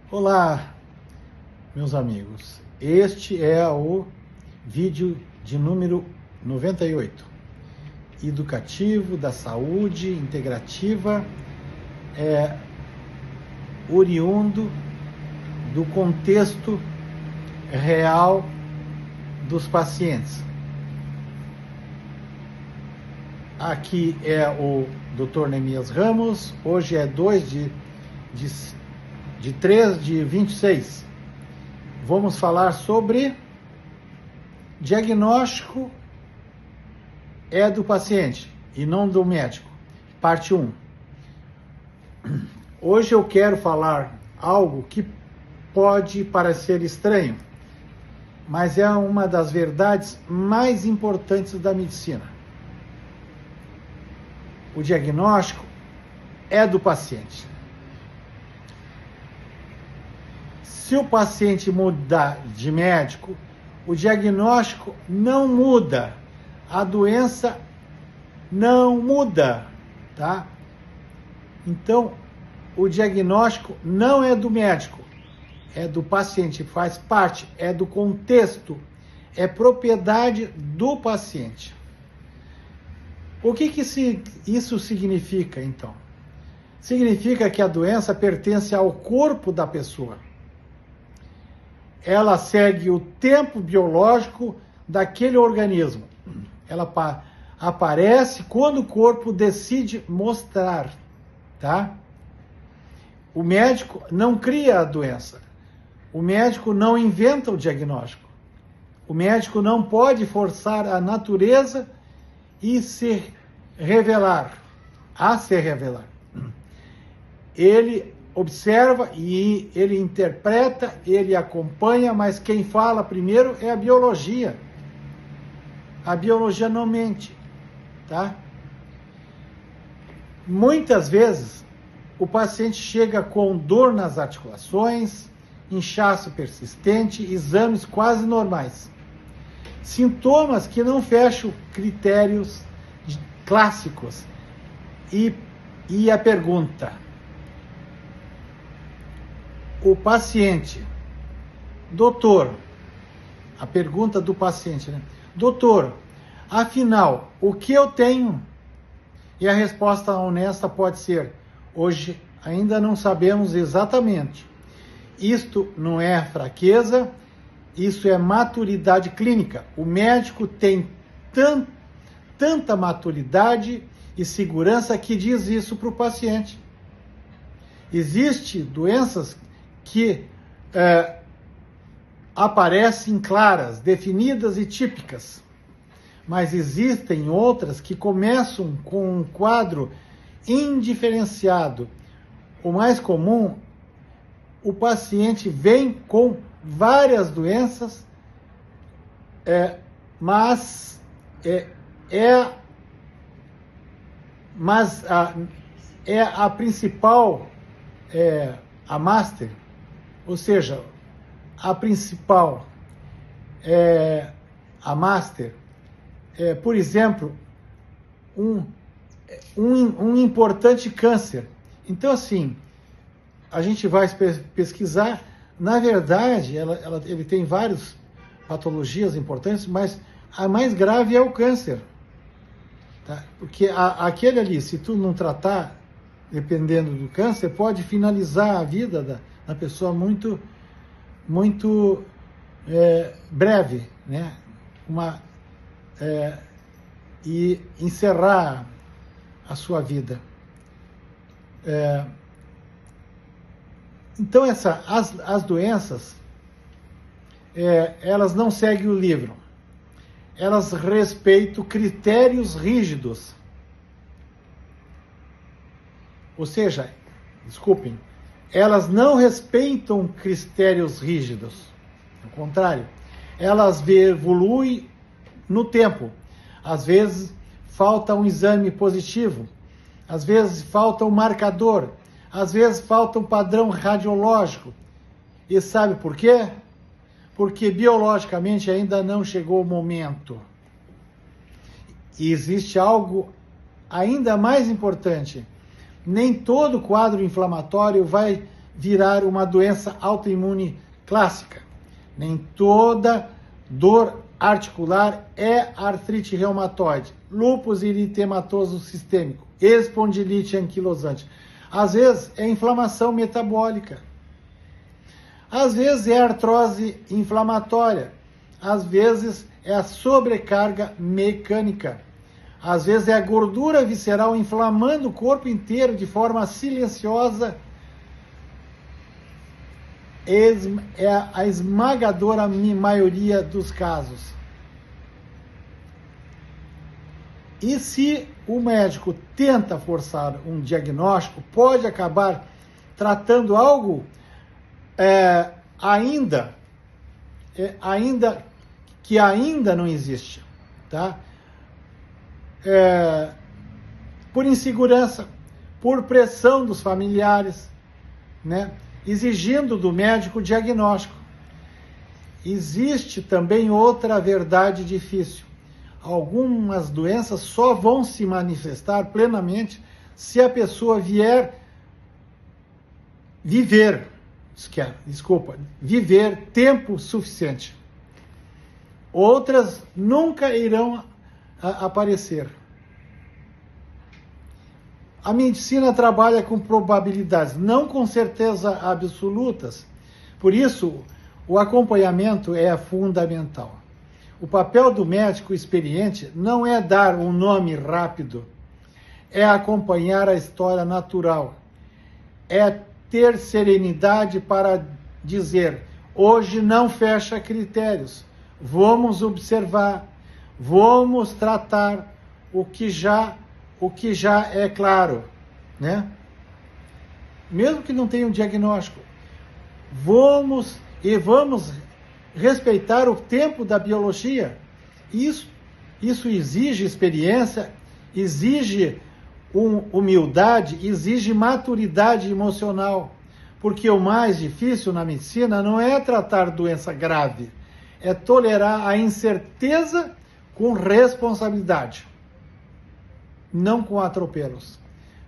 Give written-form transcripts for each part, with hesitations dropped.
Olá, meus amigos. Este é o vídeo de número 98, educativo da saúde integrativa, oriundo do contexto real dos pacientes. Aqui é o Dr. Neemias Ramos. Hoje é 2 de 3 de 26. Vamos falar sobre diagnóstico é do paciente e não do médico. Parte 1. Hoje eu quero falar algo que pode parecer estranho, mas é uma das verdades mais importantes da medicina. O diagnóstico é do paciente. Se o paciente mudar de médico, o diagnóstico não muda, a doença não muda, tá? Então, o diagnóstico não é do médico, é do paciente, faz parte, é do contexto, é propriedade do paciente. O que isso significa, então? Significa que a doença pertence ao corpo da pessoa. Ela segue o tempo biológico daquele organismo. Ela aparece quando o corpo decide mostrar, tá? O médico não cria a doença. O médico não inventa o diagnóstico. O médico não pode forçar a natureza e se revelar. Ele observa e ele interpreta, ele acompanha, mas quem fala primeiro é a biologia. A biologia não mente, tá? Muitas vezes o paciente chega com dor nas articulações, inchaço persistente, exames quase normais. Sintomas que não fecham critérios clássicos. E a pergunta: o paciente, doutor, a pergunta do paciente, né? Doutor, afinal, o que eu tenho? E a resposta honesta pode ser: hoje ainda não sabemos exatamente. Isto não é fraqueza, isso é maturidade clínica. O médico tem tanta maturidade e segurança que diz isso para o paciente. Existem doenças que aparecem claras, definidas e típicas, mas existem outras que começam com um quadro indiferenciado. O mais comum, o paciente vem com várias doenças, mas a principal, a master, ou seja, a principal, a master, por exemplo, um importante câncer. Então, assim, a gente vai pesquisar, na verdade, ele tem várias patologias importantes, mas a mais grave é o câncer. Tá? Porque aquele ali, se tu não tratar, dependendo do câncer, pode finalizar a vida da pessoa muito breve, né? E encerrar a sua vida. Então, as doenças, elas não seguem o livro. Elas respeitam critérios rígidos. Ou seja, desculpem, elas não respeitam critérios rígidos. Ao contrário, elas evoluem no tempo. Às vezes falta um exame positivo, às vezes falta um marcador, às vezes falta um padrão radiológico. E sabe por quê? Porque biologicamente ainda não chegou o momento. E existe algo ainda mais importante. Nem todo quadro inflamatório vai virar uma doença autoimune clássica. Nem toda dor articular é artrite reumatoide, lúpus eritematoso sistêmico, espondilite anquilosante. Às vezes é inflamação metabólica. Às vezes é artrose inflamatória. Às vezes é a sobrecarga mecânica. Às vezes é a gordura visceral inflamando o corpo inteiro de forma silenciosa. É a esmagadora maioria dos casos. E se o médico tenta forçar um diagnóstico, pode acabar tratando algo que ainda não existe, tá? Por insegurança, por pressão dos familiares, né? Exigindo do médico o diagnóstico. Existe também outra verdade difícil. Algumas doenças só vão se manifestar plenamente se a pessoa viver tempo suficiente. Outras nunca irão aparecer. A medicina trabalha com probabilidades, não com certeza absolutas. Por isso, o acompanhamento é fundamental. O papel do médico experiente não é dar um nome rápido, é acompanhar a história natural, é ter serenidade para dizer: hoje não fecha critérios, vamos observar, vamos tratar o que já é claro, né? Mesmo que não tenha um diagnóstico, vamos respeitar o tempo da biologia. Isso exige experiência, exige humildade, exige maturidade emocional, porque o mais difícil na medicina não é tratar doença grave, é tolerar a incerteza com responsabilidade, não com atropelos.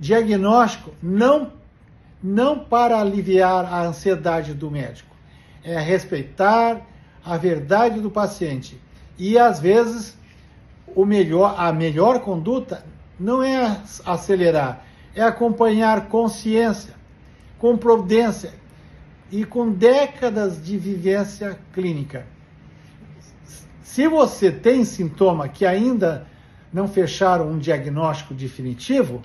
Diagnóstico não para aliviar a ansiedade do médico, é respeitar a verdade do paciente. E às vezes a melhor conduta não é acelerar, é acompanhar consciência, com prudência e com décadas de vivência clínica. Se você tem sintoma que ainda não fecharam um diagnóstico definitivo,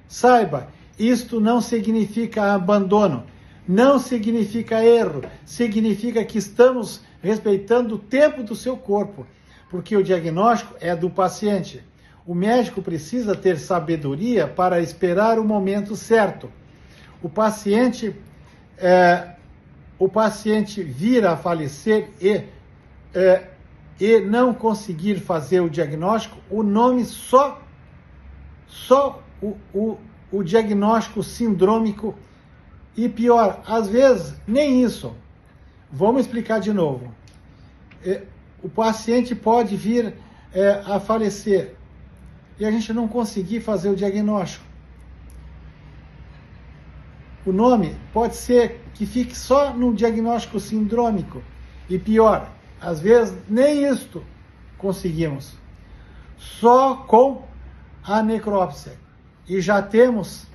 saiba, isto não significa abandono, não significa erro, significa que estamos respeitando o tempo do seu corpo, porque o diagnóstico é do paciente. O médico precisa ter sabedoria para esperar o momento certo. O paciente vir a falecer e não conseguir fazer o diagnóstico, o nome só o diagnóstico sindrômico, e pior, às vezes nem isso. Vamos explicar de novo. O paciente pode vir a falecer e a gente não conseguir fazer o diagnóstico. O nome pode ser que fique só no diagnóstico sindrômico. E pior, às vezes nem isto conseguimos. Só com a necrópsia. E já temos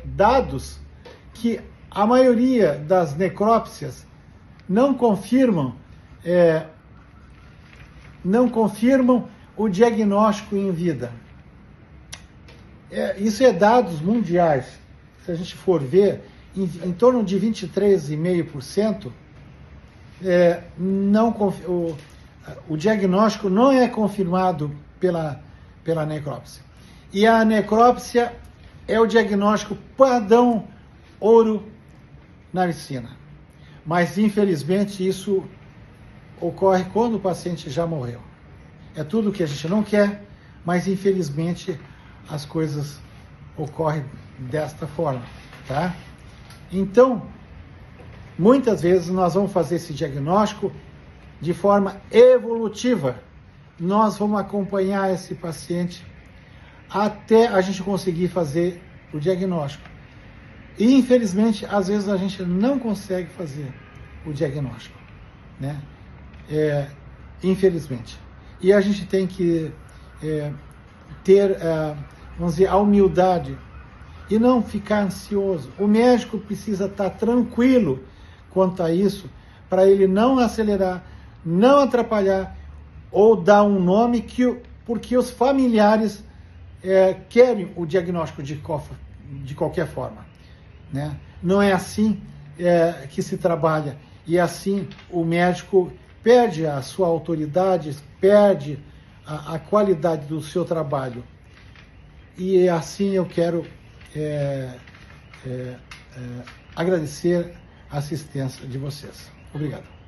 dados que a maioria das necrópsias não confirmam o diagnóstico em vida. Isso é dados mundiais. Se a gente for ver, em torno de 23,5%, o diagnóstico não é confirmado pela necrópsia. E a necrópsia é o diagnóstico padrão ouro na medicina. Mas, infelizmente, isso ocorre quando o paciente já morreu. É tudo que a gente não quer, mas, infelizmente, as coisas ocorrem desta forma, tá? Então, muitas vezes nós vamos fazer esse diagnóstico de forma evolutiva. Nós vamos acompanhar esse paciente até a gente conseguir fazer o diagnóstico. E, infelizmente, às vezes a gente não consegue fazer o diagnóstico, né? Infelizmente. E a gente tem que ter, vamos dizer, a humildade e não ficar ansioso. O médico precisa estar tranquilo quanto a isso, para ele não acelerar, não atrapalhar ou dar um nome porque os familiares querem o diagnóstico de qualquer forma, né? Não é assim que se trabalha, e assim o médico perde a sua autoridade, perde a qualidade do seu trabalho. E assim eu quero agradecer a assistência de vocês. Obrigado.